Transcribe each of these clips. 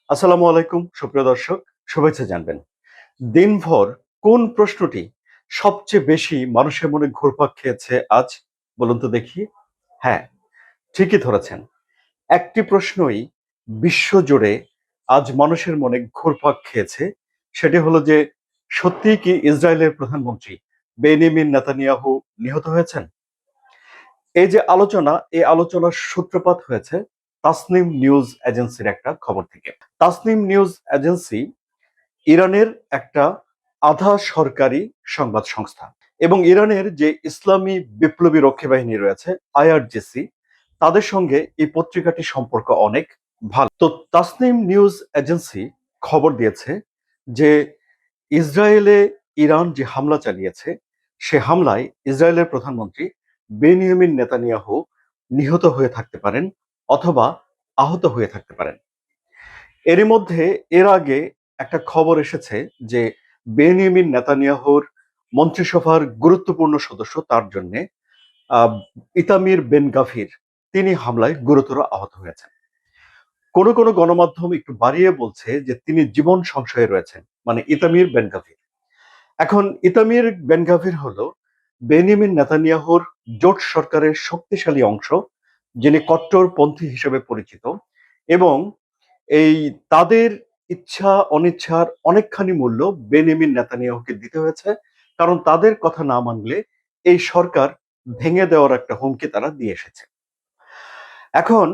আসসালামু আলাইকুম সুপ্রিয় দর্শক, শুভেচ্ছা জানবেন। দিনভর কোন প্রশ্নটি সবচেয়ে বেশি মানুষের মনে ঘুরপাক খেয়েছে আজ? বলুন তো দেখি। হ্যাঁ, ঠিকই ধরেছেন। একটি প্রশ্নই বিশ্বজুড়ে আজ মানুষের মনে ঘুরপাক খেয়েছে। সেটি হলো যে সত্যিই কি ইসরায়েলের প্রধানমন্ত্রী বেনিয়ামিন নেতানিয়াহু নিহত হয়েছেন? এই যে আলোচনা, এই আলোচনার সূত্রপাত হয়েছে তাসনিম নিউজ এজেন্সির একটা খবর থেকে। তাসনিম নিউজ এজেন্সি ইরানের একটা আধা সরকারি সংবাদ সংস্থা এবং ইরানের যে ইসলামী বিপ্লবী রক্ষী বাহিনী রয়েছে আইআরজিসি, তাদের সঙ্গে এই পত্রিকাটির সম্পর্ক অনেক ভালো। তো তাসনিম নিউজ এজেন্সি খবর দিয়েছে যে ইসরায়েলে ইরান যে হামলা চালিয়েছে, সে হামলায় ইসরায়েলের প্রধানমন্ত্রী বেনিয়ামিন নেতানিয়াহু নিহত হয়ে থাকতে পারেন অথবা আহত হয়ে থাকতে পারেন। এরই মধ্যে এর আগে একটা খবর এসেছে যে বেনিয়ামিন নেতানিয়াহুর মন্ত্রিসভার গুরুত্বপূর্ণ সদস্য, তার জন্য ইতামির বেন গাভির, তিনি হামলায় গুরুতর আহত হয়েছেন। কোনো গণমাধ্যম একটু বাড়িয়ে বলছে যে তিনি জীবন সংশয়ে রয়েছেন, মানে ইতামির বেন গাভির। এখন ইতামির বেন গাভির হলো বেনিয়ামিন নেতানিয়াহুর জোট সরকারের শক্তিশালী অংশ, যিনি কট্টরপন্থী হিসেবে পরিচিত এবং এই তাদের ইচ্ছা অনিচ্ছার অনেকখানি মূল্য বেনিয়ামিন নেতানিয়াহুকে দিতে হয়েছে, কারণ তাদের কথা না মানলে এই সরকার ভেঙে দেওয়ার একটা হুমকি তারা দিয়ে এসেছে। এখন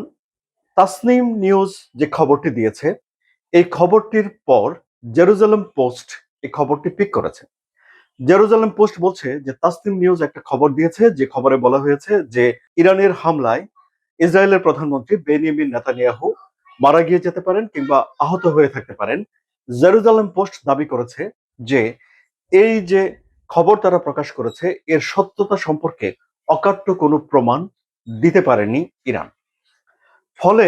তাসনিম নিউজ যে খবরটি দিয়েছে, এই খবরটির পর জেরুজালেম পোস্ট এই খবরটি পিক করেছে। জেরুজালেম পোস্ট বলছে যে তাসনিম নিউজ একটা খবর দিয়েছে, যে খবরে বলা হয়েছে যে ইরানের হামলায় ইসরায়েলের প্রধানমন্ত্রী বেনিয়ামিন নেতানিয়াহু মারা গিয়ে যেতে পারেন কিংবা আহত হয়ে থাকতে পারেন। জেরুজালেম পোস্ট দাবি করেছে যে এই যে খবর তারা প্রকাশ করেছে, এর সত্যতা সম্পর্কে অকাট্য কোনো প্রমাণ দিতে পারেনি ইরান। ফলে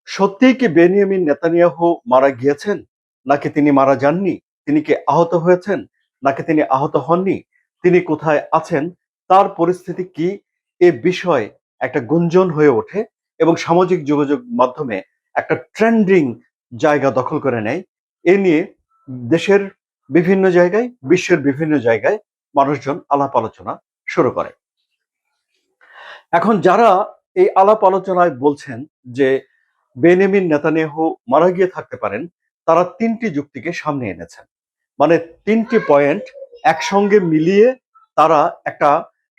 সত্যিই কি বেনিয়ামিন নেতানিয়াহু মারা গিয়েছেন, নাকি তিনি মারা যাননি? তিনি কি আহত হয়েছেন, নাকি তিনি আহত হননি? তিনি কোথায় আছেন, তার পরিস্থিতি কি, এ বিষয়ে একটা গুঞ্জন হয়ে ওঠে এবং সামাজিক যোগাযোগ মাধ্যমে একটা ট্রেন্ডিং জায়গা দখল করে নেয়। এ নিয়ে দেশের বিভিন্ন জায়গায়, বিশ্বের বিভিন্ন জায়গায় মানুষজন আলাপ আলোচনা শুরু করে। এখন যারা এই আলাপ আলোচনায় বলছেন যে বেনিয়ামিন নেতানিয়াহু মারা গিয়ে থাকতে পারেন, তারা তিনটি যুক্তিকে সামনে এনেছেন। মানে তিনটি পয়েন্ট একসঙ্গে মিলিয়ে তারা একটা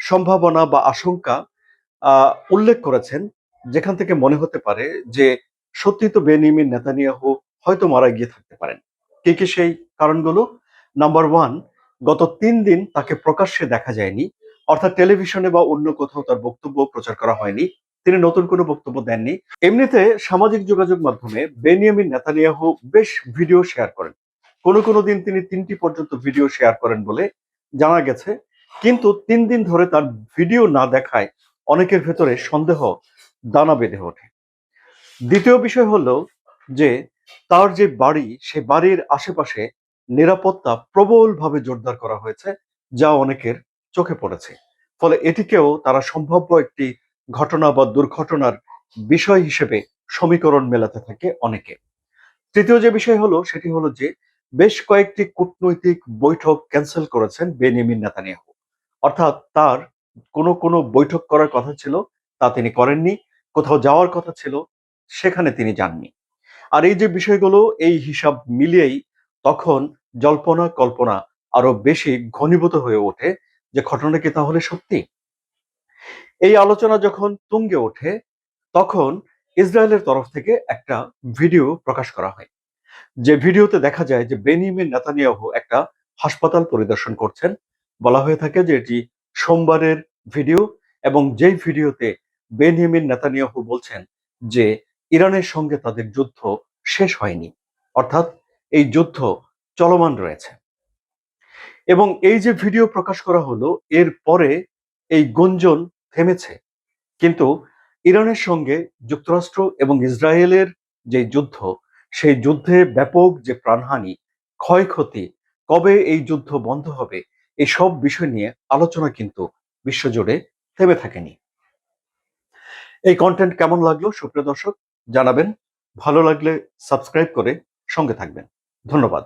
সম্ভাবনা বা আশঙ্কা উল্লেখ করেছেন, যেখান থেকে মনে হতে পারে যে সত্যি তো বেনিয়ামিন নেতানিয়াহু হয়তো মারা গিয়ে থাকতে পারেন। কি কি সেই কারণগুলো? নাম্বার ওয়ান, গত 3 দিন তাকে প্রকাশ্যে দেখা যায়নি, অর্থাৎ টেলিভিশনে বা অন্য কোথাও তার বক্তব্য প্রচার করা হয়নি। তিনি নতুন কোনো বক্তব্য দেননি। এমনিতে সামাজিক যোগাযোগ মাধ্যমে বেনিয়ামিন নেতানিয়াহু বেশ ভিডিও শেয়ার করেন। কোনো দিন তিনি 3টি পর্যন্ত ভিডিও শেয়ার করেন বলে জানা গেছে। কিন্তু 3 দিন ধরে তার ভিডিও না দেখায় অনেকের ভেতরে সন্দেহ দানা বেঁধে ওঠে। দ্বিতীয় বিষয় হলো যে তার যে বাড়ি, সে বাড়ির আশেপাশে নিরাপত্তা প্রবলভাবে জোরদার করা হয়েছে, যা অনেকের চোখে পড়েছে। ফলে এটিকেও তারা সম্ভাব্য একটি ঘটনা বা দুর্ঘটনার বিষয় হিসেবে সমীকরণ মেলাতে থাকে অনেকে। তৃতীয় যে বিষয় হলো সেটি হলো যে বেশ কয়েকটি কূটনৈতিক বৈঠক ক্যান্সেল করেছেন বেনিয়ামিন নেতানিয়াহু। অর্থাৎ তার কোনো বৈঠক করার কথা ছিল, তা তিনি করেননি। কোথাও যাওয়ার কথা ছিল, সেখানে তিনি যাননি। আর এই যে বিষয়গুলো, এই হিসাব মিলিয়েই তখন জল্পনা কল্পনা আরো বেশি ঘনীভূত হয়ে ওঠে যে ঘটনা কি তাহলে সত্যি। এই আলোচনা যখন তুঙ্গে ওঠে, তখন ইসরায়েলের তরফ থেকে একটা ভিডিও প্রকাশ করা হয়, যে ভিডিওতে দেখা যায় যে বেনিয়ামিন নেতানিয়াহু একটা হাসপাতাল পরিদর্শন করছেন। বলা হয়ে থাকে যে এটি সোমবারের ভিডিও এবং যেই ভিডিওতে বেনিয়ামিন নেতানিয়াহু বলছেন যে ইরানের সঙ্গে তাদের যুদ্ধ শেষ হয়নি, অর্থাৎ এই যুদ্ধ চলমান রয়েছে। এবং এই যে ভিডিও প্রকাশ করা হলো, এর পরে এই গুঞ্জন থেমেছে, কিন্তু ইরানের সঙ্গে যুক্তরাষ্ট্র এবং ইসরায়েলের যে যুদ্ধ, সেই যুদ্ধে ব্যাপক যে প্রাণহানি, ক্ষয়ক্ষতি, কবে এই যুদ্ধ বন্ধ হবে, এই সব বিষয় নিয়ে আলোচনা কিন্তু বিশ্বজুড়ে থেমে থাকেনি। এই কন্টেন্ট কেমন লাগলো সুপ্রিয় দর্শক, জানাবেন। ভালো লাগলে সাবস্ক্রাইব করে সঙ্গে থাকবেন। ধন্যবাদ।